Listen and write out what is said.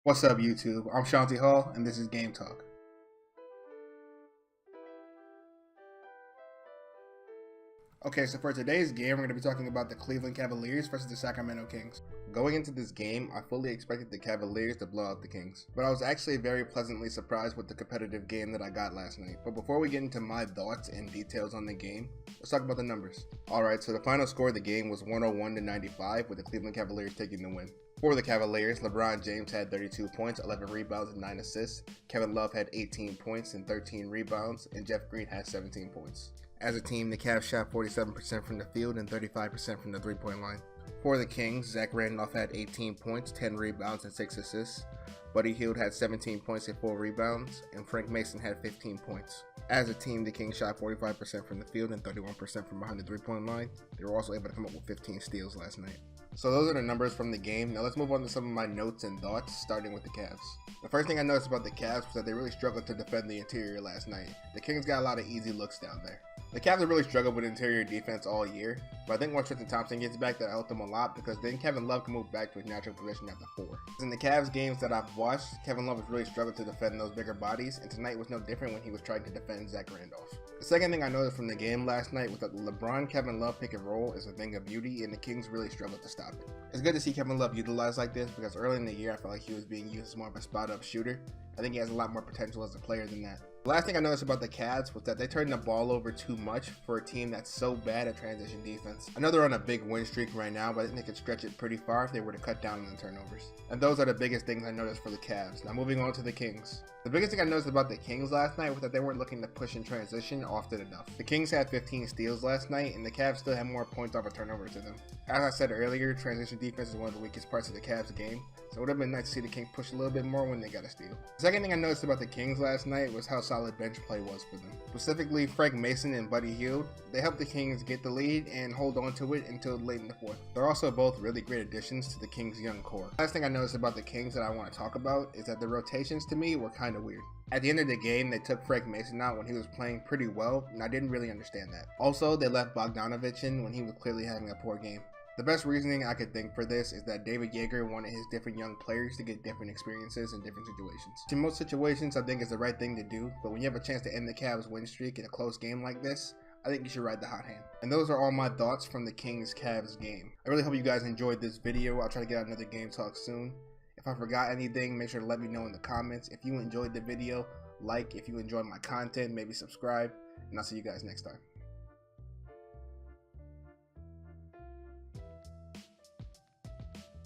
What's up, YouTube? I'm Shanti Hall, and this is Game Talk. Okay, so for today's game, we're going to be talking about the Cleveland Cavaliers versus the Sacremento Kings. Going into this game, I fully expected the Cavaliers to blow out the Kings, but I was actually very pleasantly surprised with the competitive game that I got last night. But before we get into my thoughts and details on the game, let's talk about the numbers. Alright, so the final score of the game was 101-95, with the Cleveland Cavaliers taking the win. For the Cavaliers, LeBron James had 32 points, 11 rebounds, and 9 assists. Kevin Love had 18 points and 13 rebounds, and Jeff Green had 17 points. As a team, the Cavs shot 47% from the field and 35% from the three-point line. For the Kings, Zach Randolph had 18 points, 10 rebounds, and 6 assists. Buddy Hield had 17 points and 4 rebounds, and Frank Mason had 15 points. As a team, the Kings shot 45% from the field and 31% from behind the three-point line. They were also able to come up with 15 steals last night. So those are the numbers from the game. Now let's move on to some of my notes and thoughts, starting with the Cavs. The first thing I noticed about the Cavs was that they really struggled to defend the interior last night. The Kings got a lot of easy looks down there. The Cavs have really struggled with interior defense all year, but I think once Tristan Thompson gets back, that'll help them a lot, because then Kevin Love can move back to his natural position at the 4. In the Cavs games that I've watched, Kevin Love has really struggled to defend those bigger bodies, and tonight was no different when he was trying to defend Zach Randolph. The second thing I noticed from the game last night was that the LeBron-Kevin Love pick and roll is a thing of beauty, and the Kings really struggled to stop it. It's good to see Kevin Love utilized like this, because early in the year I felt like he was being used as more of a spot-up shooter. I think he has a lot more potential as a player than that. The last thing I noticed about the Cavs was that they turned the ball over too much for a team that's so bad at transition defense. I know they're on a big win streak right now, but I think they could stretch it pretty far if they were to cut down on the turnovers. And those are the biggest things I noticed for the Cavs. Now moving on to the Kings. The biggest thing I noticed about the Kings last night was that they weren't looking to push in transition often enough. The Kings had 15 steals last night, and the Cavs still had more points off of turnovers to them. As I said earlier, transition defense is one of the weakest parts of the Cavs game, so it would have been nice to see the Kings push a little bit more when they got a steal. The second thing I noticed about the Kings last night was how solid bench play was for them. Specifically, Frank Mason and Buddy Hield, they helped the Kings get the lead and hold on to it until late in the fourth. They're also both really great additions to the Kings' young core. Last thing I noticed about the Kings that I want to talk about is that the rotations to me were kind of weird. At the end of the game, they took Frank Mason out when he was playing pretty well, and I didn't really understand that. Also, they left Bogdanovic in when he was clearly having a poor game. The best reasoning I could think for this is that David Yeager wanted his different young players to get different experiences in different situations. In most situations, I think it's the right thing to do, but when you have a chance to end the Cavs win streak in a close game like this, I think you should ride the hot hand. And those are all my thoughts from the Kings-Cavs game. I really hope you guys enjoyed this video. I'll try to get out another Game Talk soon. If I forgot anything, make sure to let me know in the comments. If you enjoyed the video, like. If you enjoyed my content, maybe subscribe. And I'll see you guys next time.